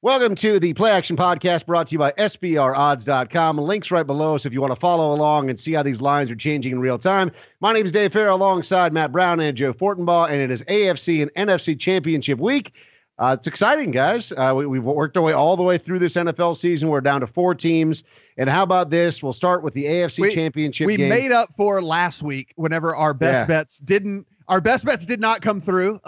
Welcome to the Play Action Podcast brought to you by SBRodds.com. Links right below, so if you want to follow along and see how these lines are changing in real time. My name is Dave Farrell alongside Matt Brown and Joe Fortenbaugh, and it is AFC and NFC Championship week. It's exciting, guys. We've worked our way all the way through this NFL season. We're down to 4 teams. And how about this? We'll start with the AFC Championship game. We made up for last week whenever our best bets didn't. Our best bets did not come through.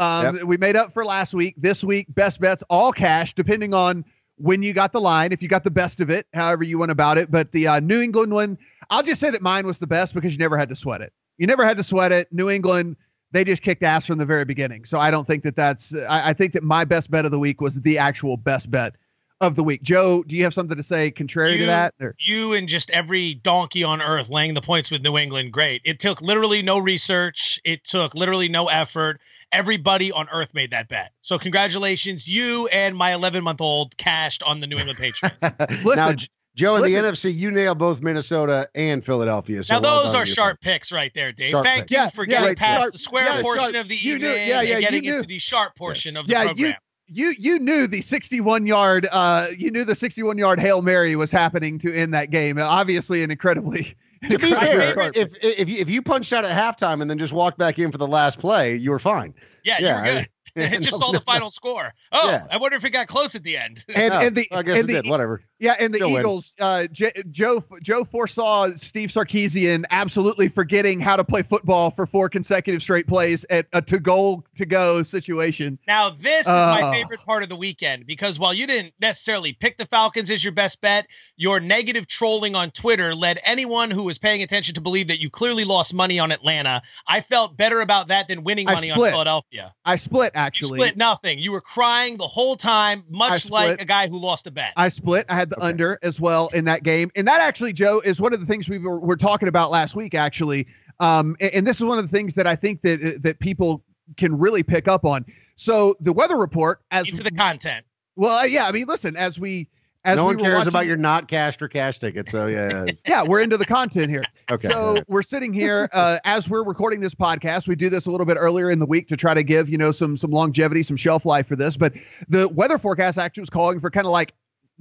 We made up for last week. This week, best bets, all cash, depending on when you got the line, if you got the best of it, however you went about it. But the New England one, I'll just say that mine was the best because you never had to sweat it. You never had to sweat it. New England, they just kicked ass from the very beginning. So I don't think that that's – I think that my best bet of the week was the actual best bet of the week. Joe, do you have something to say contrary to that? Or? You and just every donkey on earth laying the points with New England, great. It took literally no research. It took literally no effort. Everybody on earth made that bet. So congratulations. You and my 11-month-old cashed on the New England Patriots. Now, Joe, in the NFC, you nailed both Minnesota and Philadelphia. So now those are sharp picks right there, Dave. Thank you for getting past the square portion of the evening and getting into the sharp portion of the program. You knew the 61-yard yard Hail Mary was happening to end that game. Obviously, an incredibly. To be fair, if you punched out at halftime and then just walked back in for the last play, you were fine. Yeah, you were good. Just saw the final score. I wonder if it got close at the end. I guess it did. Whatever. Yeah, and the Still Eagles, Joe foresaw Steve Sarkisian absolutely forgetting how to play football for 4 consecutive straight plays at a to-go situation. Now, this is my favorite part of the weekend, because while you didn't necessarily pick the Falcons as your best bet, your negative trolling on Twitter led anyone who was paying attention to believe that you clearly lost money on Atlanta. I felt better about that than winning money on Philadelphia. I split, actually. You split nothing. You were crying the whole time, much like a guy who lost a bet. I split. I had the under as well in that game. And that actually, Joe, is one of the things we were talking about last week, actually. And this is one of the things that I think that people can really pick up on. So the weather report into the content. Well, yeah, I mean, listen, no one cares about your not cashed or cash tickets. So yeah, we're into the content here. Okay. So we're sitting here as we're recording this podcast. We do this a little bit earlier in the week to try to give, some longevity, some shelf life for this. But the weather forecast actually was calling for kind of like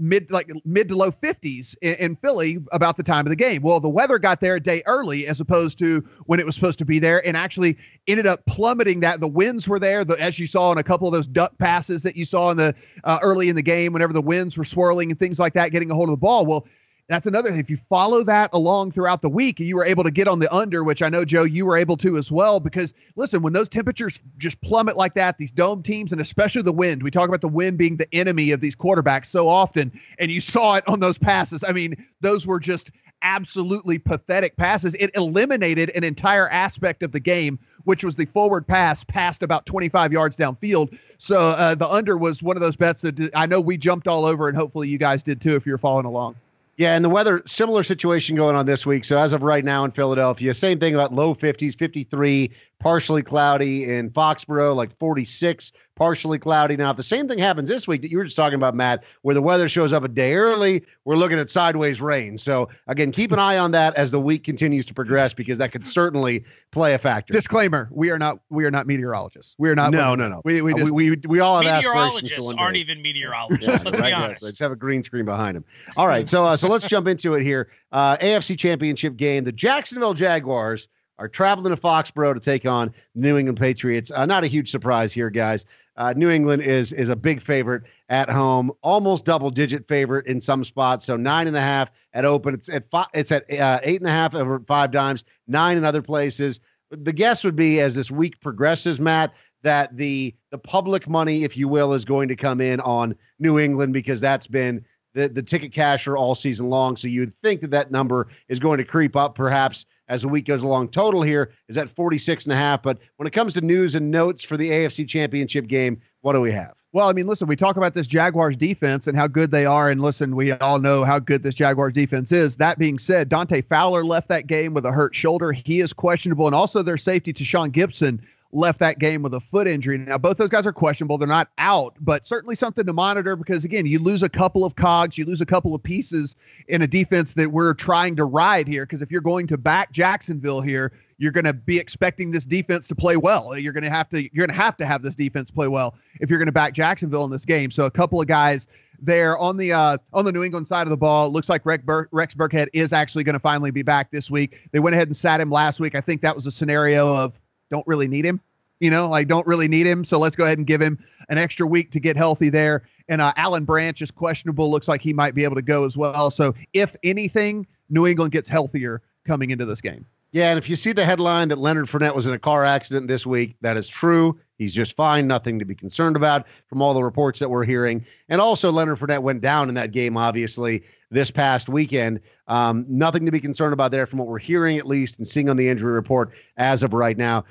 mid to low 50s in Philly about the time of the game. Well, the weather got there a day early as opposed to when it was supposed to be there, and actually ended up plummeting that. The winds were there, as you saw in a couple of those duck passes that you saw in the early in the game, whenever the winds were swirling and things like that, getting a hold of the ball. Well, that's another thing. If you follow that along throughout the week, you were able to get on the under, which I know, Joe, you were able to as well, because listen, when those temperatures just plummet like that, these dome teams, and especially the wind, we talk about the wind being the enemy of these quarterbacks so often, and you saw it on those passes. I mean, those were just absolutely pathetic passes. It eliminated an entire aspect of the game, which was the forward pass past about 25 yards downfield. So the under was one of those bets that I know we jumped all over, and hopefully you guys did too if you're following along. Yeah, and the weather, similar situation going on this week. So as of right now in Philadelphia, same thing about low 50s, 53, partially cloudy. In Foxborough, like 46, partially cloudy. Now, if the same thing happens this week that you were just talking about, Matt, where the weather shows up a day early, we're looking at sideways rain. So, again, keep an eye on that as the week continues to progress, because that could certainly play a factor. Disclaimer, we are not meteorologists. We are not. No. We all have aspirations to one day. Aren't even meteorologists. Let's be honest. Let's have a green screen behind them. All right, so let's jump into it here. AFC Championship game. The Jacksonville Jaguars are traveling to Foxborough to take on the New England Patriots. Not a huge surprise here, guys. New England is a big favorite at home, almost double-digit favorite in some spots. So 9.5 at open. It's at 8.5 over 5 dimes, 9 in other places. The guess would be, as this week progresses, Matt, that the public money, if you will, is going to come in on New England, because that's been the ticket casher all season long. So you would think that number is going to creep up perhaps as the week goes along. Total here is at 46.5. But when it comes to news and notes for the AFC Championship game, what do we have? Well, I mean, listen, we talk about this Jaguars defense and how good they are. And listen, we all know how good this Jaguars defense is. That being said, Dante Fowler left that game with a hurt shoulder. He is questionable. And also their safety, Tashawn Gibson, left that game with a foot injury. Now, both those guys are questionable. They're not out, but certainly something to monitor, because, again, you lose a couple of cogs, you lose a couple of pieces in a defense that we're trying to ride here, because if you're going to back Jacksonville here, you're going to be expecting this defense to play well. You're going to have to have this defense play well if you're going to back Jacksonville in this game. So a couple of guys there on the New England side of the ball. It looks like Rex Burkhead is actually going to finally be back this week. They went ahead and sat him last week. I think that was a scenario of don't really need him, don't really need him. So let's go ahead and give him an extra week to get healthy there. And Alan Branch is questionable. Looks like he might be able to go as well. So if anything, New England gets healthier coming into this game. Yeah, and if you see the headline that Leonard Fournette was in a car accident this week, that is true. He's just fine, nothing to be concerned about from all the reports that we're hearing. And also Leonard Fournette went down in that game, obviously, this past weekend. Nothing to be concerned about there from what we're hearing, at least, and seeing on the injury report as of right now.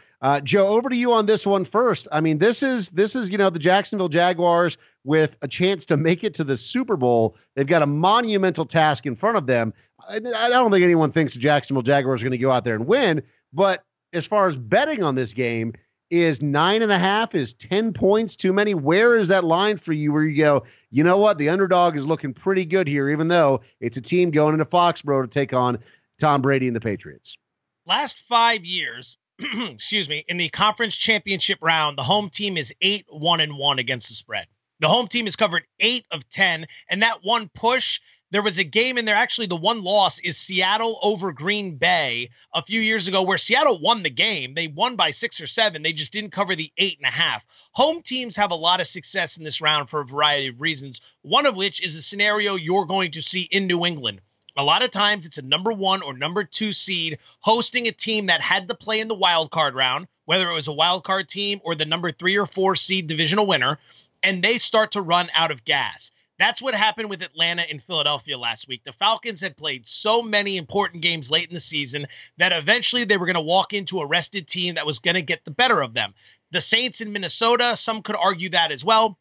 Joe, over to you on this one first. I mean, this is the Jacksonville Jaguars with a chance to make it to the Super Bowl. They've got a monumental task in front of them. I don't think anyone thinks the Jacksonville Jaguars are going to go out there and win, but as far as betting on this game, is 9.5, is 10 points too many? Where is that line for you where you go, you know what, the underdog is looking pretty good here, even though it's a team going into Foxborough to take on Tom Brady and the Patriots? Last 5 years, excuse me, in the conference championship round, the home team is 8-1-1 against the spread. The home team has covered 8 of 10, and that one push, there was a game in there. Actually, the one loss is Seattle over Green Bay a few years ago where Seattle won the game. They won by 6 or 7. They just didn't cover the 8.5. Home teams have a lot of success in this round for a variety of reasons, one of which is a scenario you're going to see in New England. A lot of times it's a number 1 or number 2 seed hosting a team that had to play in the wild card round, whether it was a wild card team or the number 3 or 4 seed divisional winner, and they start to run out of gas. That's what happened with Atlanta and Philadelphia last week. The Falcons had played so many important games late in the season that eventually they were going to walk into a rested team that was going to get the better of them. The Saints in Minnesota, some could argue that as well.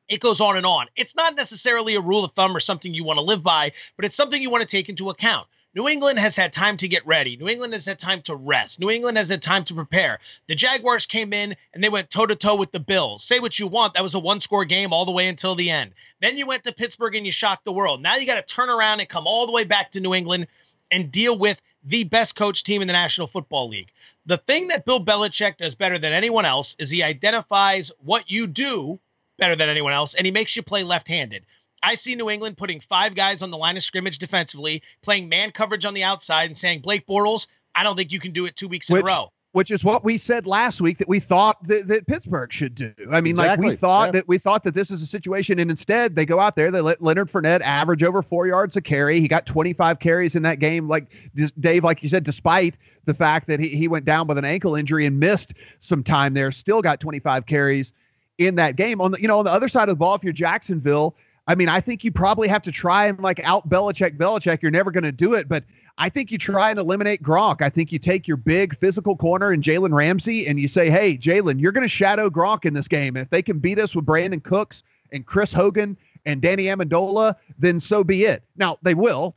It goes on and on. It's not necessarily a rule of thumb or something you want to live by, but it's something you want to take into account. New England has had time to get ready. New England has had time to rest. New England has had time to prepare. The Jaguars came in and they went toe-to-toe with the Bills. Say what you want. That was a one-score game all the way until the end. Then you went to Pittsburgh and you shocked the world. Now you got to turn around and come all the way back to New England and deal with the best coach team in the National Football League. The thing that Bill Belichick does better than anyone else is he identifies what you do better than anyone else, and he makes you play left-handed. I see New England putting 5 guys on the line of scrimmage defensively, playing man coverage on the outside and saying, Blake Bortles, I don't think you can do it 2 weeks in a row. Which is what we said last week that we thought that Pittsburgh should do. I mean, exactly. we thought that this is a situation, and instead they go out there, they let Leonard Fournette average over 4 yards a carry. He got 25 carries in that game, like Dave, like you said, despite the fact that he went down with an ankle injury and missed some time there, still got 25 carries in that game. On the other side of the ball, if you're Jacksonville, I mean, I think you probably have to try and out Belichick. You're never going to do it, but I think you try and eliminate Gronk. I think you take your big physical corner in Jalen Ramsey and you say, hey, Jalen, you're going to shadow Gronk in this game. And if they can beat us with Brandon Cooks and Chris Hogan and Danny Amendola, then so be it. Now, they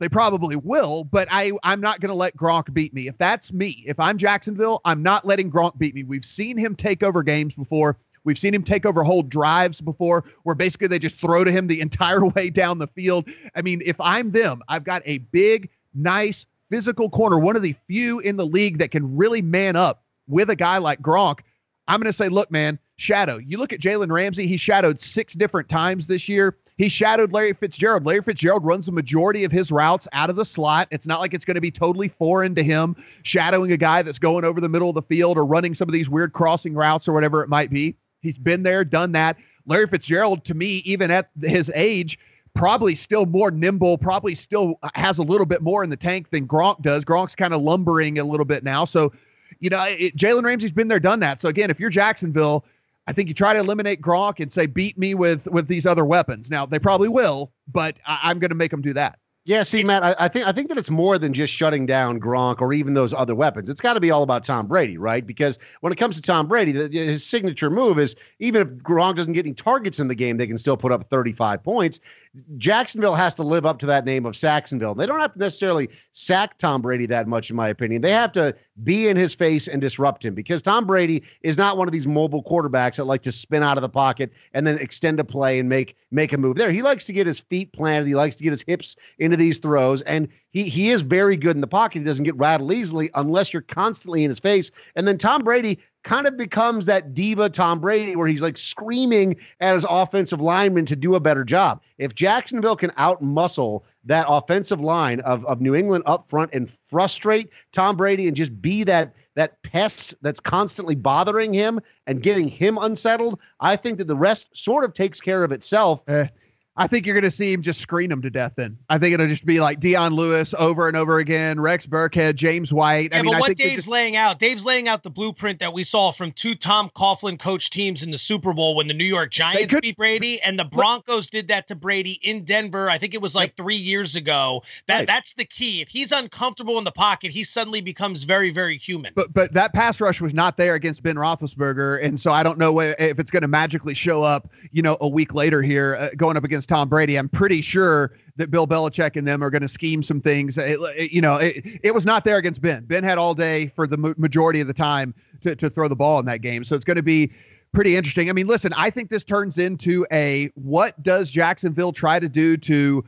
probably will, but I'm not going to let Gronk beat me. If that's me, if I'm Jacksonville, I'm not letting Gronk beat me. We've seen him take over games before. We've seen him take over whole drives before where basically they just throw to him the entire way down the field. I mean, if I'm them, I've got a big, nice, physical corner, one of the few in the league that can really man up with a guy like Gronk. I'm going to say, look, man, shadow. You look at Jalen Ramsey, he shadowed 6 different times this year. He shadowed Larry Fitzgerald. Larry Fitzgerald runs the majority of his routes out of the slot. It's not like it's going to be totally foreign to him shadowing a guy that's going over the middle of the field or running some of these weird crossing routes or whatever it might be. He's been there, done that. Larry Fitzgerald, to me, even at his age, probably still more nimble, probably still has a little bit more in the tank than Gronk does. Gronk's kind of lumbering a little bit now. So, Jalen Ramsey's been there, done that. So, again, if you're Jacksonville, I think you try to eliminate Gronk and say, beat me with these other weapons. Now, they probably will, but I'm going to make them do that. Yeah, see, Matt, I think that it's more than just shutting down Gronk or even those other weapons. It's got to be all about Tom Brady, right? Because when it comes to Tom Brady, his signature move is even if Gronk doesn't get any targets in the game, they can still put up 35 points. Jacksonville has to live up to that name of Sacksonville. They don't have to necessarily sack Tom Brady that much, in my opinion. They have to be in his face and disrupt him because Tom Brady is not one of these mobile quarterbacks that like to spin out of the pocket and then extend a play and make a move there. He likes to get his feet planted. He likes to get his hips into these throws, and he is very good in the pocket. He doesn't get rattled easily unless you're constantly in his face. And then Tom Brady kind of becomes that diva Tom Brady where he's like screaming at his offensive linemen to do a better job. If Jacksonville can out-muscle that offensive line of New England up front and frustrate Tom Brady and just be that pest that's constantly bothering him and getting him unsettled, I think that the rest sort of takes care of itself. I think you're going to see him just screen them to death then. I think it'll just be like Deion Lewis over and over again, Rex Burkhead, James White. Yeah, but what Dave's laying out, Dave's laying out the blueprint that we saw from two Tom Coughlin coach teams in the Super Bowl when the New York Giants beat Brady, and the Broncos did that to Brady in Denver. I think it was like 3 years ago. That's the key. If he's uncomfortable in the pocket, he suddenly becomes very, very human. But that pass rush was not there against Ben Roethlisberger, and so I don't know if it's going to magically show up, a week later here going up against Tom Brady. I'm pretty sure that Bill Belichick and them are going to scheme some things. It was not there against Ben. Ben had all day for the majority of the time to throw the ball in that game. So it's going to be pretty interesting. I mean, listen, I think this turns into what does Jacksonville try to do to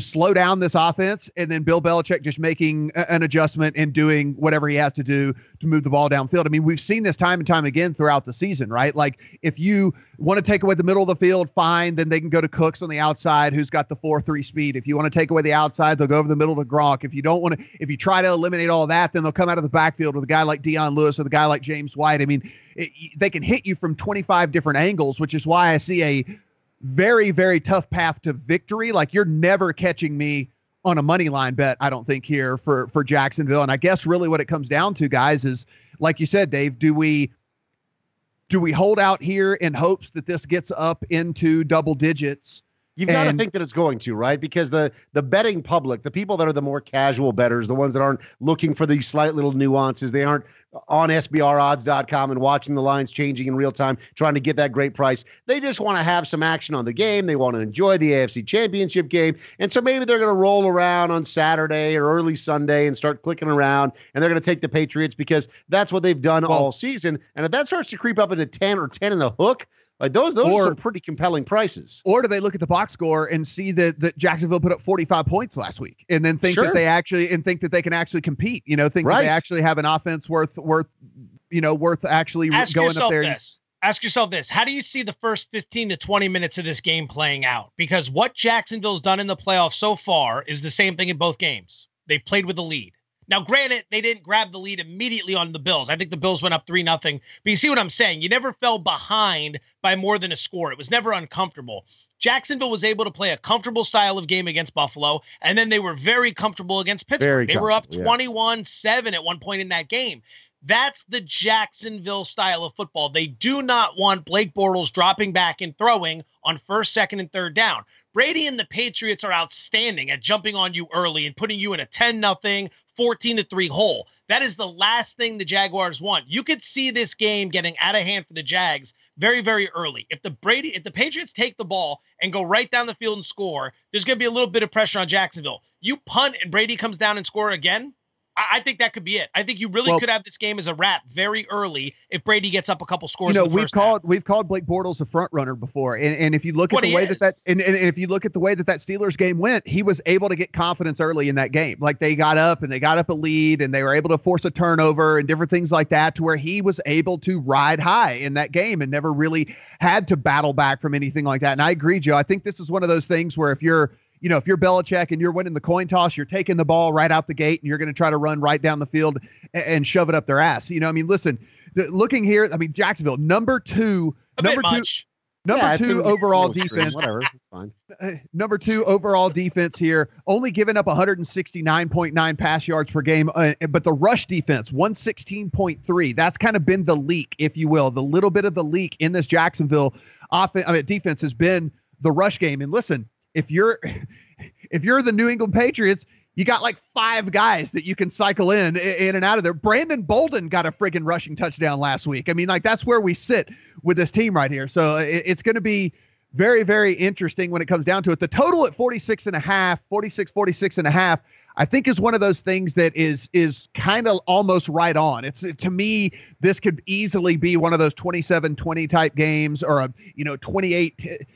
slow down this offense, and then Bill Belichick just making an adjustment and doing whatever he has to do to move the ball downfield. I mean, we've seen this time and time again throughout the season, right? Like if you want to take away the middle of the field, fine, then they can go to Cooks on the outside, who's got the 4-3 speed. If you want to take away the outside, they'll go over the middle to Gronk. If you try to eliminate all that, then they'll come out of the backfield with a guy like Deion Lewis or the guy like James White. I mean, they can hit you from 25 different angles, which is why I see a very, very tough path to victory. Like you're never catching me on a money line bet, I don't think, here for Jacksonville. And I guess really what it comes down to, guys, is like you said, Dave, do we hold out here in hopes that this gets up into double digits? You've got to think that it's going to, right? Because the betting public, the people that are the more casual bettors, the ones that aren't looking for these slight little nuances, they aren't on SBRodds.com and watching the lines changing in real time, trying to get that great price. They just want to have some action on the game. They want to enjoy the AFC Championship game. And so maybe they're going to roll around on Saturday or early Sunday and start clicking around, and they're going to take the Patriots because that's what they've done all season. And if that starts to creep up into 10 or 10 in the hook, like those are some pretty compelling prices. Or do they look at the box score and see that Jacksonville put up 45 points last week, and then think that they can actually compete? That they actually have an offense worth actually going up there. Ask yourself this: how do you see the first 15 to 20 minutes of this game playing out? Because what Jacksonville's done in the playoffs so far is the same thing in both games. They've played with a lead. Now, granted, they didn't grab the lead immediately on the Bills. I think the Bills went up 3-0. But you see what I'm saying? You never fell behind by more than a score. It was never uncomfortable. Jacksonville was able to play a comfortable style of game against Buffalo, and then they were very comfortable against Pittsburgh. They were up 21-7 at one point in that game. That's the Jacksonville style of football. They do not want Blake Bortles dropping back and throwing on first, second, and third down. Brady and the Patriots are outstanding at jumping on you early and putting you in a 10-0, 14-3 hole. That is the last thing the Jaguars want. You could see this game getting out of hand for the Jags very, very early. If the Patriots take the ball and go right down the field and score, there's going to be a little bit of pressure on Jacksonville. You punt and Brady comes down and score again, I think that could be it. I think you really could have this game as a wrap very early if Brady gets up a couple scores. We've called Blake Bortles a front runner before, and if you look at the way that Steelers game went, he was able to get confidence early in that game. Like they got up a lead, and they were able to force a turnover and different things like that, to where he was able to ride high in that game and never really had to battle back from anything like that. And I agree, Joe. I think this is one of those things where if you're Belichick and you're winning the coin toss, you're taking the ball right out the gate and you're going to try to run right down the field and shove it up their ass. Listen, looking here, Jacksonville, number two overall defense. Whatever, it's fine. Number 2 overall defense here, only giving up 169.9 pass yards per game, but the rush defense 116.3. That's kind of been the leak, if you will. The little bit of the leak in this Jacksonville defense has been the rush game. And listen, if you're the New England Patriots, you got like 5 guys that you can cycle in and out of there. Brandon Bolden got a friggin' rushing touchdown last week. That's where we sit with this team right here. So it's going to be very, very interesting when it comes down to it. The total at 46.5, I think is one of those things that is kind of almost right on. To me, this could easily be one of those 27-20 type games, or a 28.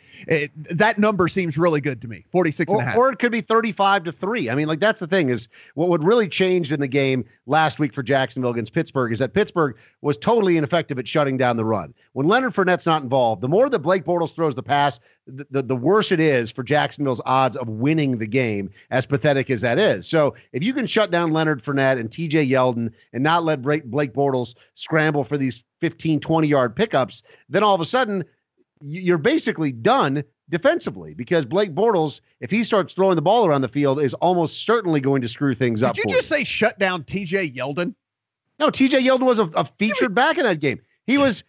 That number seems really good to me. 46.5. Or it could be 35-3. I mean, like, that's the thing, is what would really changed in the game last week for Jacksonville against Pittsburgh is that Pittsburgh was totally ineffective at shutting down the run. When Leonard Fournette's not involved, the more that Blake Bortles throws the pass, the worse it is for Jacksonville's odds of winning the game, as pathetic as that is. So if you can shut down Leonard Fournette and TJ Yeldon and not let Blake Bortles scramble for these 15, 20-yard pickups, then all of a sudden you're basically done defensively, because Blake Bortles, if he starts throwing the ball around the field, is almost certainly going to screw things up. Did you just say shut down TJ Yeldon? No, TJ Yeldon was a featured back in that game. He was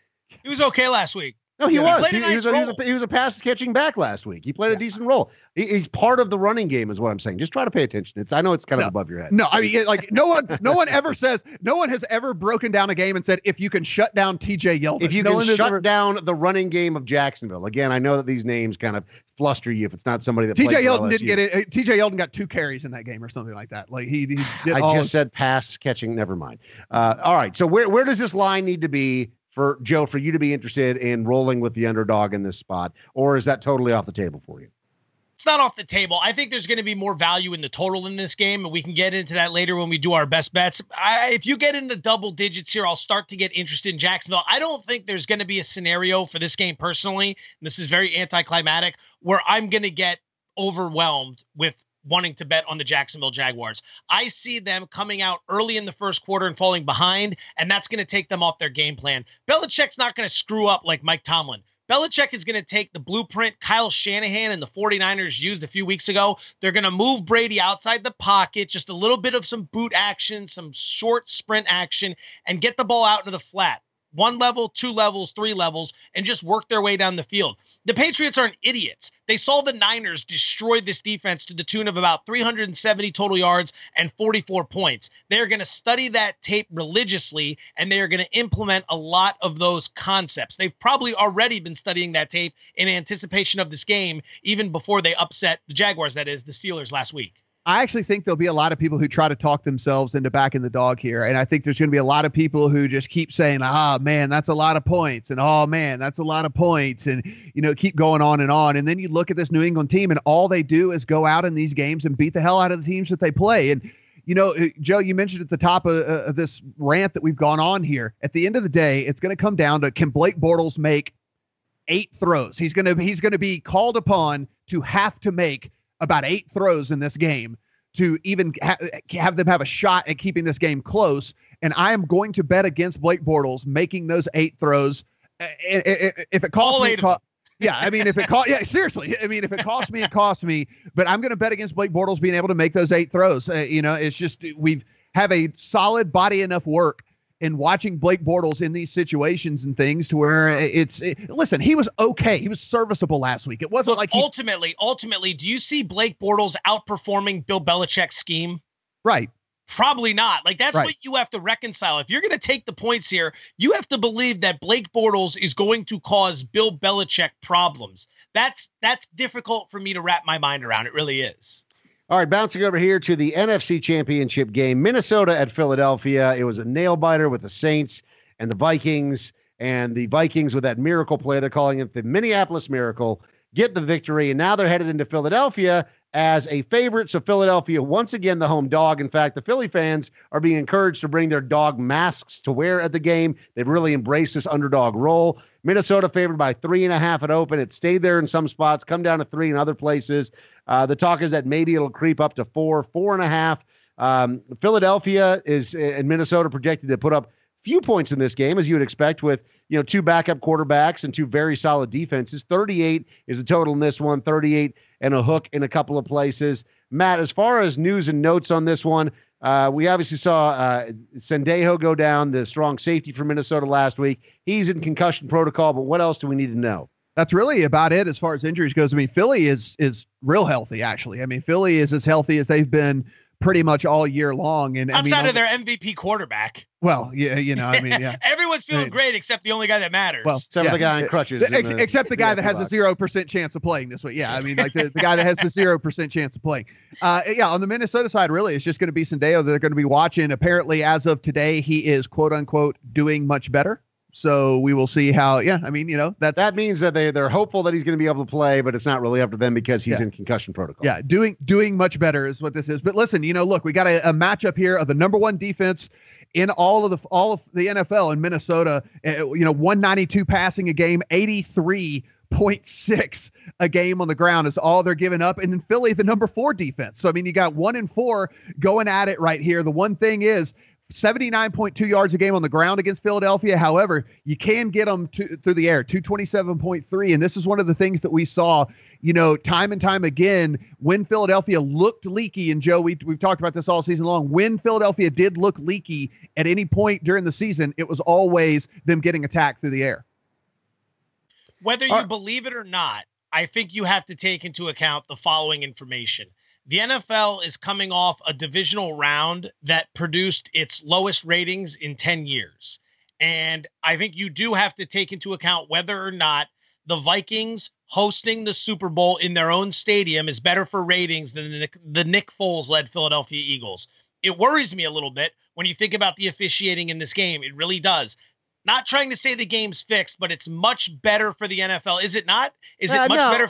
okay last week. No, he was. He He was a pass catching back last week. He played a decent role. He's part of the running game, is what I'm saying. Just try to pay attention. I know it's kind of above your head. No, I mean, like, no one has ever broken down a game and said, if you can shut down TJ Yeldon. If you can shut down the running game of Jacksonville. Again, I know that these names kind of fluster you if it's not somebody that TJ Yeldon didn't get it. TJ Yeldon got 2 carries in that game or something like that. Like he did. I just said pass catching. Never mind. All right. So where does this line need to be for Joe, for you to be interested in rolling with the underdog in this spot, or is that totally off the table for you? It's not off the table. I think there's going to be more value in the total in this game, and we can get into that later when we do our best bets. If you get into double digits here, I'll start to get interested in Jacksonville. I don't think there's going to be a scenario for this game personally, and this is very anticlimactic, where I'm going to get overwhelmed with wanting to bet on the Jacksonville Jaguars. I see them coming out early in the first quarter and falling behind, and that's going to take them off their game plan. Belichick's not going to screw up like Mike Tomlin. Belichick is going to take the blueprint Kyle Shanahan and the 49ers used a few weeks ago. They're going to move Brady outside the pocket, just a little bit of some boot action, some short sprint action, and get the ball out into the flat. 1 level, 2 levels, 3 levels, and just work their way down the field. The Patriots aren't idiots. They saw the Niners destroy this defense to the tune of about 370 total yards and 44 points. They're going to study that tape religiously, and they are going to implement a lot of those concepts. They've probably already been studying that tape in anticipation of this game, even before they upset the Jaguars, that is, the Steelers last week. I actually think there'll be a lot of people who try to talk themselves into backing the dog here. And I think there's going to be a lot of people who just keep saying, man, that's a lot of points. And, oh, man, that's a lot of points. And, keep going on and on. And then you look at this New England team, and all they do is go out in these games and beat the hell out of the teams that they play. And, Joe, you mentioned at the top of this rant that we've gone on here. At the end of the day, it's going to come down to, can Blake Bortles make 8 throws? He's going to be called upon to have to make about 8 throws in this game to even have them have a shot at keeping this game close. And I am going to bet against Blake Bortles making those 8 throws. If it costs me, seriously. I mean, if it costs me, it costs me. But I'm going to bet against Blake Bortles being able to make those 8 throws. It's just we have a solid body enough work in watching Blake Bortles in these situations and things to where listen, he was okay. He was serviceable last week. It wasn't like ultimately, do you see Blake Bortles outperforming Bill Belichick's scheme? Right. Probably not. Like, that's right. What you have to reconcile. If you're going to take the points here, you have to believe that Blake Bortles is going to cause Bill Belichick problems. That's difficult for me to wrap my mind around. It really is. All right, bouncing over here to the NFC Championship game, Minnesota at Philadelphia. It was a nail-biter with the Saints and the Vikings, and the Vikings with that miracle play. They're calling it the Minneapolis Miracle, get the victory, and now they're headed into Philadelphia as a favorite. So Philadelphia, once again, the home dog. In fact, the Philly fans are being encouraged to bring their dog masks to wear at the game. They've really embraced this underdog role. Minnesota favored by 3.5 at open. It stayed there in some spots, come down to 3 in other places. The talk is that maybe it'll creep up to 4.5. Philadelphia is in Minnesota projected to put up few points in this game, as you would expect, with 2 backup quarterbacks and 2 very solid defenses. 38 is the total in this one, 38 and a hook in a couple of places. Matt, as far as news and notes on this one, we obviously saw Sendejo go down, the strong safety for Minnesota last week. He's in concussion protocol, but what else do we need to know? That's really about it as far as injuries goes. I mean, Philly is real healthy, actually. I mean, Philly is as healthy as they've been pretty much all year long. And outside of their MVP quarterback. Well, yeah, yeah. Everyone's feeling great except the only guy that matters. Well, except for the guy in crutches. Except the guy that has a 0% chance of playing this week. Yeah, I mean, like the guy that has the 0% chance of playing. On the Minnesota side, really, it's just going to be Sendejo that they're going to be watching. Apparently, as of today, he is, quote unquote, doing much better. So we will see how, that means that they're hopeful that he's going to be able to play, but it's not really up to them because he's in concussion protocol. Yeah, doing much better is what this is. But listen, look, we got a matchup here of the number one defense in all of the NFL in Minnesota. 192 passing a game, 83.6 a game on the ground is all they're giving up. And then Philly, the number 4 defense. So, I mean, you got 1 and 4 going at it right here. The one thing is 79.2 yards a game on the ground against Philadelphia. However, you can get them through the air, 227.3. And this is one of the things that we saw, time and time again when Philadelphia looked leaky. And Joe, we've talked about this all season long. When Philadelphia did look leaky at any point during the season, it was always them getting attacked through the air. Whether you believe it or not, I think you have to take into account the following information. The NFL is coming off a divisional round that produced its lowest ratings in 10 years. And I think you do have to take into account whether or not the Vikings hosting the Super Bowl in their own stadium is better for ratings than the Nick Foles-led Philadelphia Eagles. It worries me a little bit when you think about the officiating in this game. It really does. Not trying to say the game's fixed, but it's much better for the NFL. Is it not? Is it much better?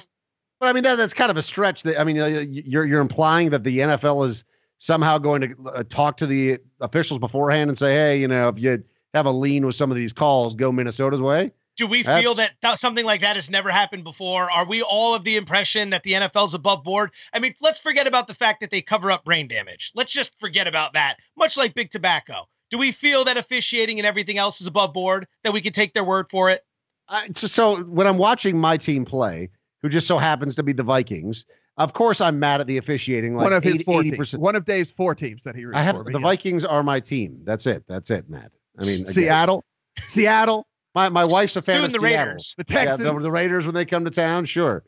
But I mean, that's kind of a stretch. You're implying that the NFL is somehow going to talk to the officials beforehand and say, hey, if you have a lean with some of these calls, go Minnesota's way. Do we feel that something like that has never happened before? Are we all of the impression that the NFL's above board? I mean, let's forget about the fact that they cover up brain damage. Let's just forget about that, much like big tobacco. Do we feel that officiating and everything else is above board, that we can take their word for it? So when I'm watching my team play, who just so happens to be the Vikings, of course I'm mad at the officiating. Like one of his 4 teams. One of Dave's 4 teams that he roots for. The Vikings are my team. That's it, Matt. I mean, Seattle. My wife's a fan of the Seattle. Raiders. The Texans. Yeah, the Raiders when they come to town, sure.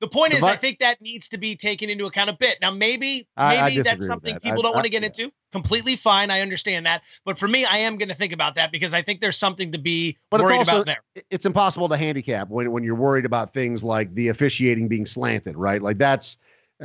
The point is, I think that needs to be taken into account a bit. Now, maybe that's something people don't want to get into. Completely fine. I understand that. But for me, I am going to think about that because I think there's something to be worried about there. It's impossible to handicap when you're worried about things like the officiating being slanted, right? Like that's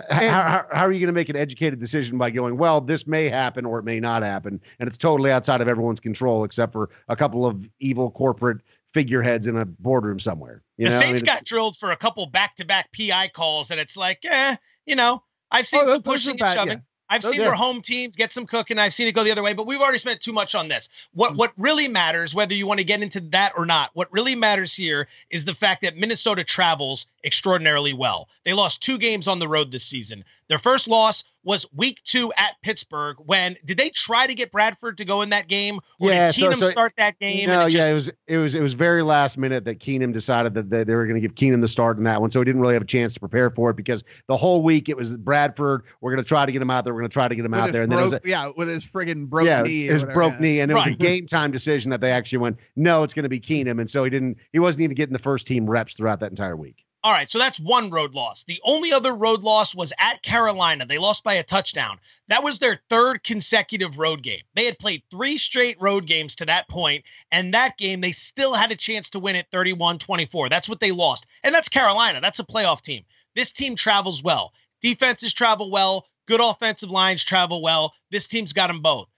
how are you going to make an educated decision by going, well, this may happen or it may not happen. And it's totally outside of everyone's control, except for a couple of evil corporate figureheads in a boardroom somewhere. The Saints got drilled for a couple back-to-back PI calls, and it's like, I've seen some pushing and shoving. Yeah. I've seen where home teams get some cooking. I've seen it go the other way, but we've already spent too much on this. What really matters, whether you want to get into that or not, what really matters here is the fact that Minnesota travels extraordinarily well. They lost 2 games on the road this season. Their first loss was week 2 at Pittsburgh. Did they try to get Bradford to go in that game? Or did Keenum start that game? No, it was very last minute that Keenum decided that they were going to give Keenum the start in that one. So he didn't really have a chance to prepare for it because the whole week it was Bradford. We're going to try to get him out there. We're going to try to get him out there. And then with his friggin' broke knee. His broke knee. And it was a game time decision that they actually went, no, it's going to be Keenum. And so he wasn't even getting the first team reps throughout that entire week. All right, so that's one road loss. The only other road loss was at Carolina. They lost by a touchdown. That was their 3rd consecutive road game. They had played 3 straight road games to that point, and that game they still had a chance to win it 31-24. That's what they lost. And that's Carolina. That's a playoff team. This team travels well. Defenses travel well. Good offensive lines travel well. This team's got them both.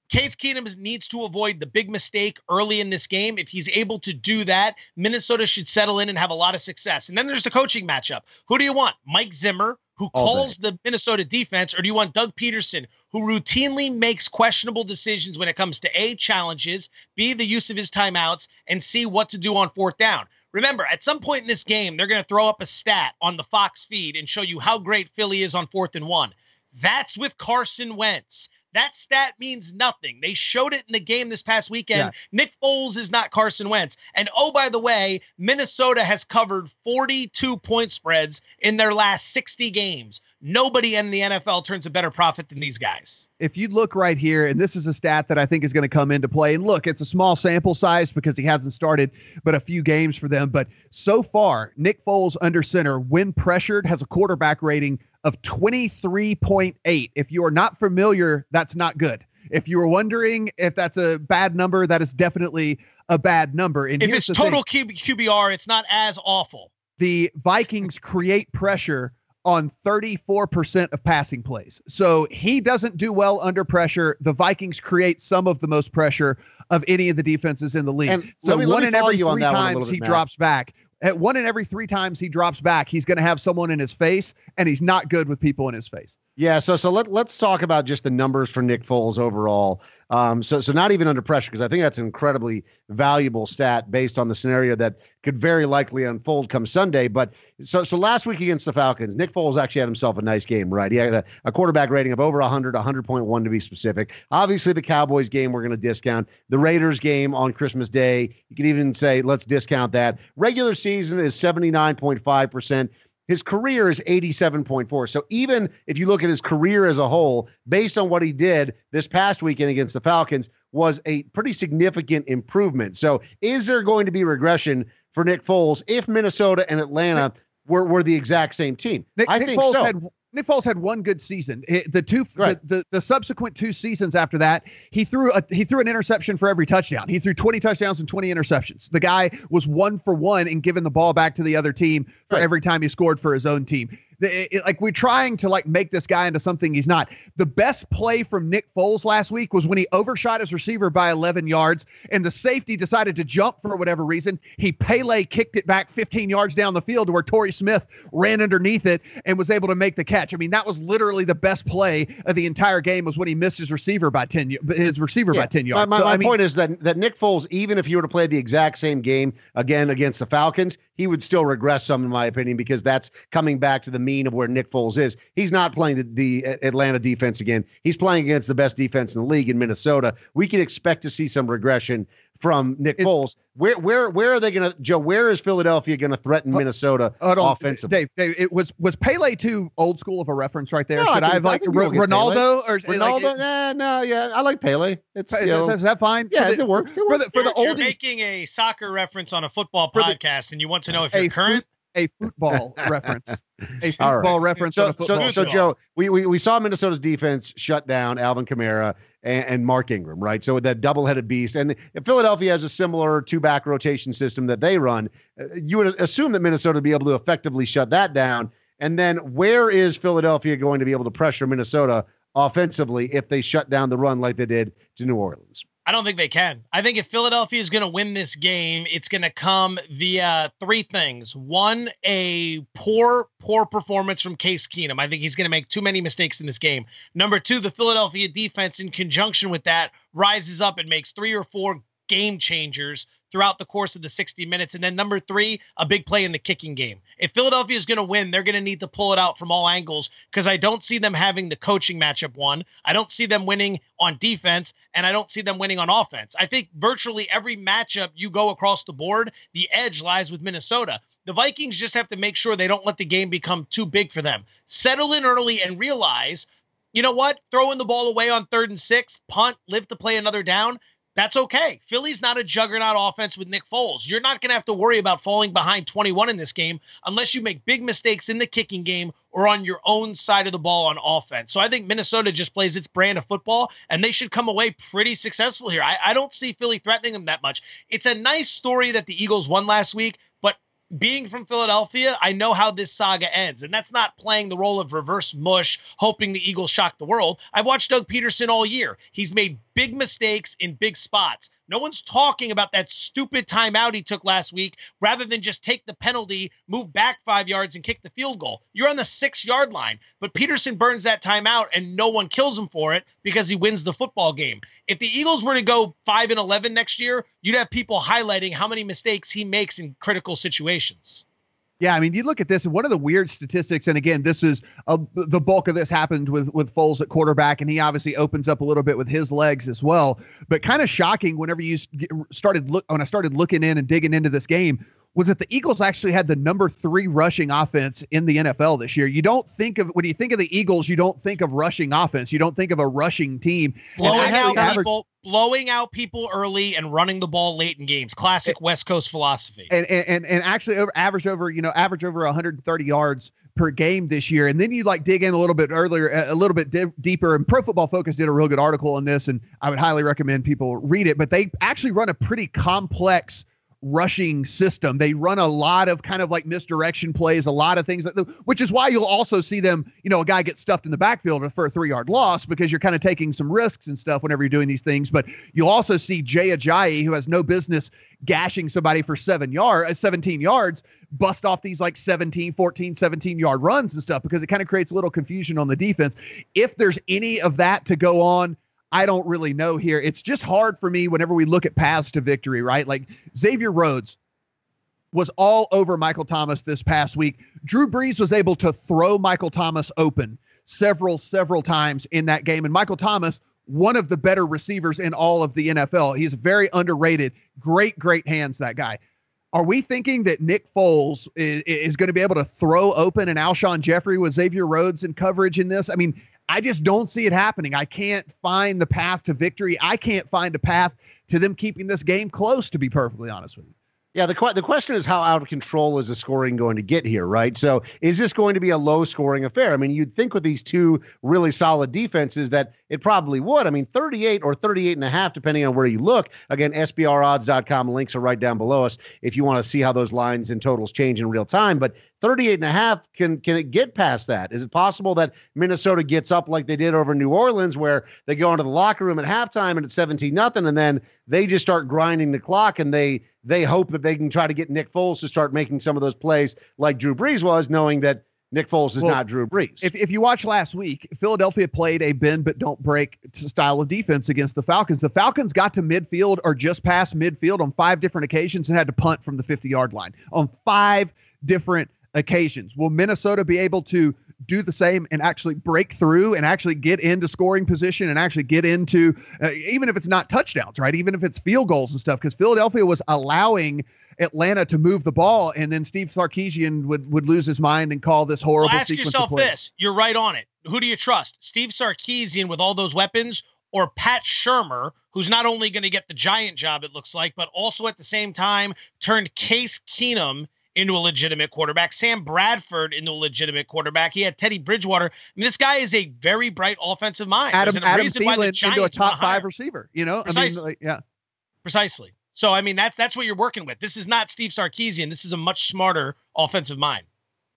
Case Keenum needs to avoid the big mistake early in this game. If he's able to do that, Minnesota should settle in and have a lot of success. And then there's the coaching matchup. Who do you want? Mike Zimmer, who calls the Minnesota defense, or do you want Doug Peterson, who routinely makes questionable decisions when it comes to A, challenges, B, the use of his timeouts, and C, what to do on 4th down? Remember, at some point in this game, they're going to throw up a stat on the Fox feed and show you how great Philly is on 4th and 1. That's with Carson Wentz. That stat means nothing. They showed it in the game this past weekend. Yeah. Nick Foles is not Carson Wentz. And oh, by the way, Minnesota has covered 42 point spreads in their last 60 games. Nobody in the NFL turns a better profit than these guys. If you look right here, and this is a stat that I think is going to come into play, and look, it's a small sample size because he hasn't started but a few games for them. But so far, Nick Foles under center, when pressured, has a quarterback rating of 23.8. If you are not familiar, that's not good. If you were wondering if that's a bad number, that is definitely a bad number. And if it's total QBR, it's not as awful. The Vikings create pressure on 34% of passing plays. So he doesn't do well under pressure. The Vikings create some of the most pressure of any of the defenses in the league. And so one in every 3 times he drops back. At 1 in every 3 times he drops back, he's going to have someone in his face, and he's not good with people in his face. Yeah, so let's talk about just the numbers for Nick Foles overall. So not even under pressure, because I think that's an incredibly valuable stat based on the scenario that could very likely unfold come Sunday. But so last week against the Falcons, Nick Foles actually had himself a nice game, right? He had a quarterback rating of over 100.1 to be specific. Obviously, the Cowboys game we're going to discount. The Raiders game on Christmas Day, you could even say let's discount that. Regular season is 79.5%. His career is 87.4. So even if you look at his career as a whole, based on what he did this past weekend against the Falcons, was a pretty significant improvement. So is there going to be regression for Nick Foles if Minnesota and Atlanta were the exact same team? I think so. Nick Foles had one good season. The subsequent 2 seasons after that, he threw an interception for every touchdown. He threw 20 touchdowns and 20 interceptions. The guy was 1 for 1 in giving the ball back to the other team for every time he scored for his own team. We're trying to make this guy into something he's not. The best play from Nick Foles last week was when he overshot his receiver by 11 yards, and the safety decided to jump for whatever reason. He Pele kicked it back 15 yards down the field to where Torrey Smith ran underneath it and was able to make the catch. I mean, that was literally the best play of the entire game, was when he missed his receiver by 10 yards. My point is that Nick Foles, even if you were to play the exact same game again against the Falcons, he would still regress some, in my opinion, because that's coming back to the mean of where Nick Foles is. He's not playing the Atlanta defense again. He's playing against the best defense in the league in Minnesota. We can expect to see some regression from Nick Foles. Where are they going to, Joe, where is Philadelphia going to threaten Minnesota offensively? Dave, it was Pele too old school of a reference right there? No, Should I have Ronaldo? I like Pele. Is that fine? Yeah, it works. For the oldies, you're making a soccer reference on a football podcast, and you want to know if you're current? A football reference. A football reference on a football. So Joe, we saw Minnesota's defense shut down Alvin Kamara and Mark Ingram, right? So with that double-headed beast, and Philadelphia has a similar 2-back rotation system that they run. You would assume that Minnesota would be able to effectively shut that down. And then where is Philadelphia going to be able to pressure Minnesota offensively if they shut down the run like they did to New Orleans? I don't think they can. I think if Philadelphia is going to win this game, it's going to come via 3 things. 1, a poor performance from Case Keenum. I think he's going to make too many mistakes in this game. Number 2, the Philadelphia defense, in conjunction with that, rises up and makes 3 or 4 game changers throughout the course of the 60 minutes. And then number 3, a big play in the kicking game. If Philadelphia is going to win, they're going to need to pull it out from all angles, because I don't see them having the coaching matchup won. I don't see them winning on defense, and I don't see them winning on offense. I think virtually every matchup you go across the board, the edge lies with Minnesota. The Vikings just have to make sure they don't let the game become too big for them. Settle in early and realize, you know what? Throwing the ball away on 3rd and 6, punt, live to play another down. That's okay. Philly's not a juggernaut offense with Nick Foles. You're not going to have to worry about falling behind 21 in this game unless you make big mistakes in the kicking game or on your own side of the ball on offense. So I think Minnesota just plays its brand of football, and they should come away pretty successful here. I don't see Philly threatening them that much. It's a nice story that the Eagles won last week, but being from Philadelphia, I know how this saga ends, and that's not playing the role of reverse mush, hoping the Eagles shock the world. I've watched Doug Peterson all year. He's made big mistakes in big spots. No one's talking about that stupid timeout he took last week rather than just take the penalty, move back 5 yards, and kick the field goal. You're on the 6-yard line, but Peterson burns that timeout, and no one kills him for it because he wins the football game. If the Eagles were to go 5-11 next year, you'd have people highlighting how many mistakes he makes in critical situations. Yeah, I mean, you look at this, and one of the weird statistics, and again, this is the bulk of this happened with Foles at quarterback, and he obviously opens up a little bit with his legs as well. But kind of shocking whenever when I started looking in and digging into this game, was that the Eagles actually had the number 3 rushing offense in the NFL this year. You don't think of, when you think of the Eagles, you don't think of rushing offense. You don't think of a rushing team. Blowing out people early and running the ball late in games. Classic West Coast philosophy. And actually average over 130 yards per game this year. And then you dig in a little bit earlier, a little bit deeper, and Pro Football Focus did a real good article on this, and I would highly recommend people read it. But they actually run a pretty complex rushing system. They run a lot of kind of misdirection plays, a lot of things, which is why you'll also see them, a guy get stuffed in the backfield for a 3-yard loss, because you're kind of taking some risks and stuff whenever you're doing these things. But you'll also see Jay Ajayi, who has no business gashing somebody for 17 yards, bust off these 17-yard runs and stuff, because it kind of creates a little confusion on the defense. If there's any of that to go on, I don't really know here. It's just hard for me whenever we look at paths to victory, right? Xavier Rhodes was all over Michael Thomas this past week. Drew Brees was able to throw Michael Thomas open several times in that game. And Michael Thomas, one of the better receivers in all of the NFL. He's very underrated. Great hands, that guy. Are we thinking that Nick Foles is going to be able to throw open an Alshon Jeffrey with Xavier Rhodes in coverage in this? I mean, I just don't see it happening. I can't find the path to victory. I can't find a path to them keeping this game close, to be perfectly honest with you. Yeah, the question is, how out of control is the scoring going to get here, right? So is this going to be a low-scoring affair? I mean, you'd think with these two really solid defenses that it probably would. I mean, 38 or 38.5, depending on where you look. Again, SBRodds.com links are right down below us if you want to see how those lines and totals change in real time. But 38.5, can it get past that? Is it possible that Minnesota gets up like they did over New Orleans, where they go into the locker room at halftime and it's 17-0, and then they just start grinding the clock, and they hope that they can try to get Nick Foles to start making some of those plays like Drew Brees was, knowing that Nick Foles is not Drew Brees. If you watch last week, Philadelphia played a bend but don't break style of defense against the Falcons. The Falcons got to midfield or just past midfield on 5 different occasions and had to punt from the 50-yard line on 5 different occasions. Will Minnesota be able to do the same and actually break through and actually get into scoring position and actually get into, even if it's not touchdowns, right? Even if it's field goals and stuff, because Philadelphia was allowing Atlanta to move the ball, and then Steve Sarkisian would lose his mind and call this horrible sequence of plays. Ask yourself this. You're right on it. Who do you trust? Steve Sarkisian with all those weapons, or Pat Shurmur, who's not only going to get the Giant job, it looks like, but also at the same time turned Case Keenum into a legitimate quarterback, Sam Bradford into a legitimate quarterback. He had Teddy Bridgewater. I mean, this guy is a very bright offensive mind. Adam Thielen into a top 5 receiver, Precisely. Precisely. So, I mean, that's what you're working with. This is not Steve Sarkisian. This is a much smarter offensive mind.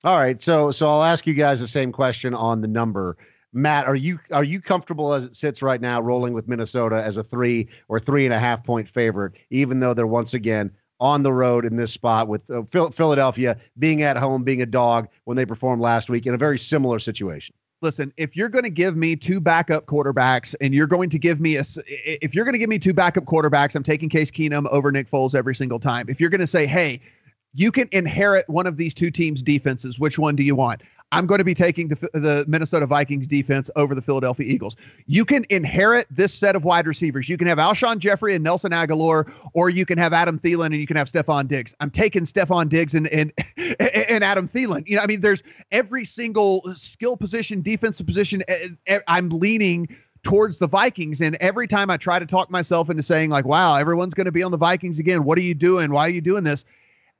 All right. So I'll ask you guys the same question on the number. Matt, are you comfortable as it sits right now rolling with Minnesota as a 3 or 3.5 point favorite, even though they're once again on the road in this spot, with Philadelphia being at home, being a dog when they performed last week in a very similar situation? Listen, if you're going to give me 2 backup quarterbacks, and you're going to give me 2 backup quarterbacks, I'm taking Case Keenum over Nick Foles every single time. If you're going to say, hey, you can inherit one of these 2 teams' defenses, which one do you want? I'm going to be taking the Minnesota Vikings defense over the Philadelphia Eagles. You can inherit this set of wide receivers. You can have Alshon Jeffrey and Nelson Aguilar, or you can have Adam Thielen and you can have Stephon Diggs. I'm taking Stephon Diggs and Adam Thielen. There's every single skill position, defensive position. I'm leaning towards the Vikings. And every time I try to talk myself into saying wow, everyone's going to be on the Vikings again. What are you doing? Why are you doing this?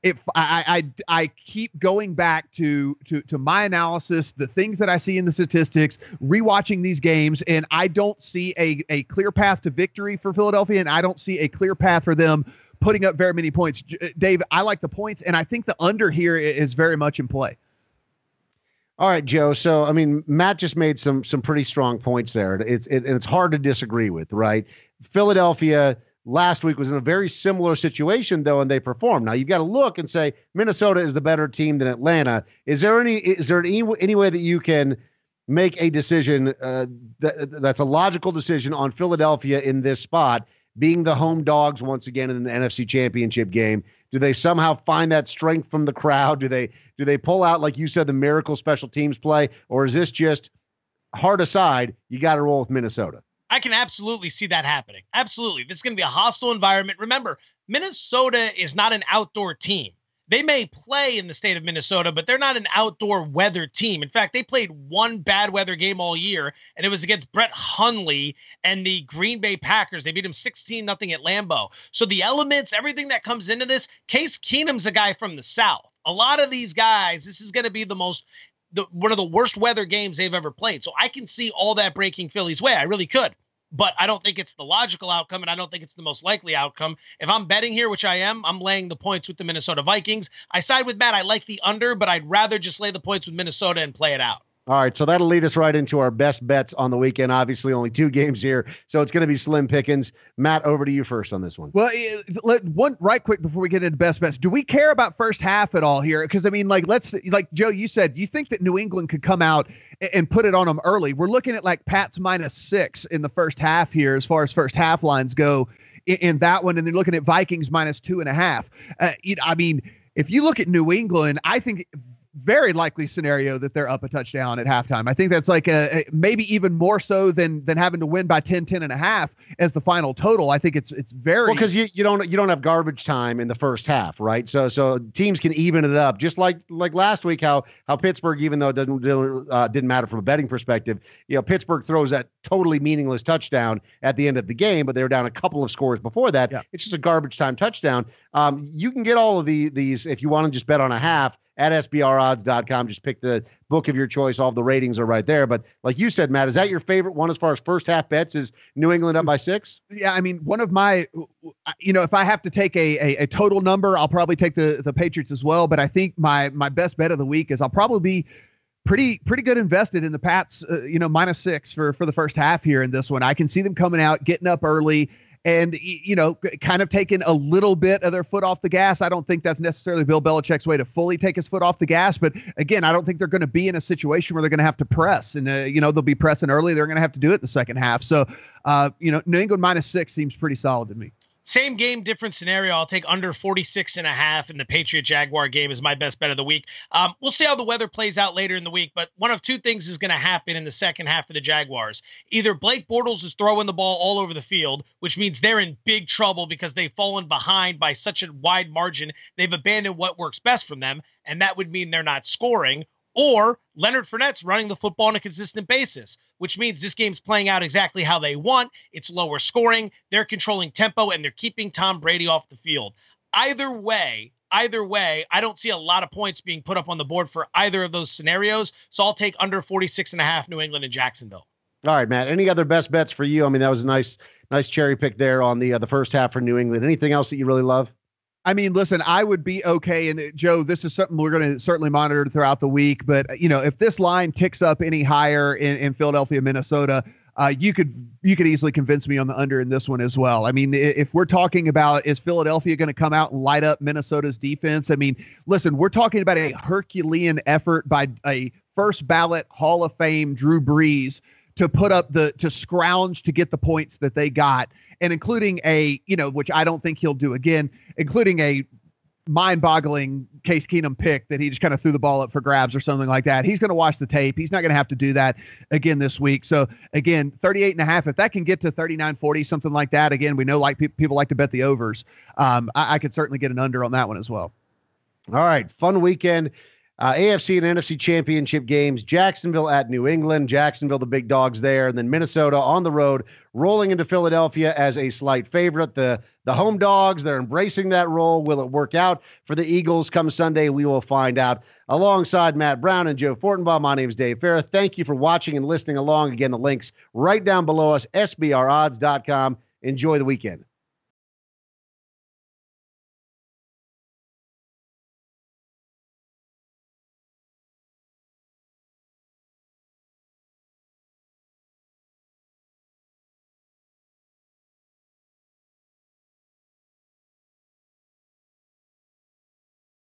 If I keep going back to my analysis, the things that I see in the statistics, rewatching these games, and I don't see a clear path to victory for Philadelphia, and I don't see a clear path for them putting up very many points. Dave, I like the points, and I think the under here is very much in play. All right, Joe. So, Matt just made some pretty strong points there. It's hard to disagree with, right? Philadelphia last week was in a very similar situation, though, and they performed. Now you've got to look and say Minnesota is the better team than Atlanta. Is there any way that you can make a decision that's a logical decision on Philadelphia in this spot, being the home dogs once again in the NFC Championship game? Do they somehow find that strength from the crowd? Do they pull out, like you said, the miracle special teams play, or is this just hard aside? You got to roll with Minnesota. I can absolutely see that happening. Absolutely. This is going to be a hostile environment. Remember, Minnesota is not an outdoor team. They may play in the state of Minnesota, but they're not an outdoor weather team. In fact, they played one bad weather game all year, and it was against Brett Hundley and the Green Bay Packers. They beat them 16-0 at Lambeau. So the elements, everything that comes into this, Case Keenum's a guy from the South. A lot of these guys, this is going to be one of the worst weather games they've ever played. So I can see all that breaking Philly's way. I really could. But I don't think it's the logical outcome, and I don't think it's the most likely outcome. If I'm betting here, which I am, I'm laying the points with the Minnesota Vikings. I side with Matt. I like the under, but I'd rather just lay the points with Minnesota and play it out. All right, so that'll lead us right into our best bets on the weekend. Obviously, only 2 games here, so it's going to be slim pickings. Matt, over to you first on this one. Well, one right quick before we get into best bets. Do we care about first half at all here? Because I mean, like Joe, you said, you think that New England could come out and put it on them early. We're looking at like Pats -6 in the first half here, as far as first half lines go in that one, and then looking at Vikings -2.5. I mean, if you look at New England, I think very likely scenario that they're up a touchdown at halftime. I think that's like a maybe even more so than having to win by 10.5 as the final total. I think it's very well, because you don't have garbage time in the first half, right? So teams can even it up, just like last week how Pittsburgh, even though it didn't matter from a betting perspective, Pittsburgh throws that totally meaningless touchdown at the end of the game, but they were down a couple of scores before that. Yeah. It's just a garbage time touchdown. You can get all of these if you want to just bet on a half at SBRodds.com. Just pick the book of your choice. All the ratings are right there. But like you said, Matt, is that your favorite one as far as first half bets? Is New England up by 6? Yeah, I mean, one of my, if I have to take a total number, I'll probably take the Patriots as well. But I think my best bet of the week is I'll probably be pretty good invested in the Pats, -6 for the first half here in this one. I can see them coming out, getting up early, and, kind of taking a little bit of their foot off the gas. I don't think that's necessarily Bill Belichick's way to fully take his foot off the gas. But again, I don't think they're going to be in a situation where they're going to have to press. And, they'll be pressing early. They're going to have to do it in the second half. So, New England -6 seems pretty solid to me. Same game, different scenario. I'll take under 46.5 in the Patriot-Jaguar game as my best bet of the week. We'll see how the weather plays out later in the week, but one of 2 things is going to happen in the second half of the Jaguars. Either Blake Bortles is throwing the ball all over the field, which means they're in big trouble because they've fallen behind by such a wide margin. They've abandoned what works best from them, and that would mean they're not scoring. Or Leonard Fournette's running the football on a consistent basis, which means this game's playing out exactly how they want. It's lower scoring. They're controlling tempo, and they're keeping Tom Brady off the field. Either way, I don't see a lot of points being put up on the board for either of those scenarios. So I'll take under 46.5 New England and Jacksonville. All right, Matt. Any other best bets for you? I mean, that was a nice cherry pick there on the first half for New England. Anything else that you really love? I mean, listen, I would be okay. And Joe, this is something we're going to certainly monitor throughout the week. But, if this line ticks up any higher in Philadelphia, Minnesota, you could easily convince me on the under in this one as well. I mean, if we're talking about, is Philadelphia going to come out and light up Minnesota's defense? I mean, listen, we're talking about a Herculean effort by a first ballot Hall of Fame Drew Brees to put up to scrounge to get the points that they got. And including which I don't think he'll do again, including a mind-boggling Case Keenum pick that he just kind of threw the ball up for grabs or something like that. He's going to watch the tape. He's not going to have to do that again this week. So again, 38.5, if that can get to 39-40, something like that, again, we know people like to bet the overs. I could certainly get an under on that one as well. All right. Fun weekend. AFC and NFC championship games, Jacksonville at New England, Jacksonville, the big dogs there, and then Minnesota on the road, rolling into Philadelphia as a slight favorite. The home dogs, they're embracing that role. Will it work out for the Eagles come Sunday? We will find out. Alongside Matt Brown and Joe Fortenbaugh, my name is Dave Farah. Thank you for watching and listening along. Again, the links right down below us, sbrodds.com. Enjoy the weekend.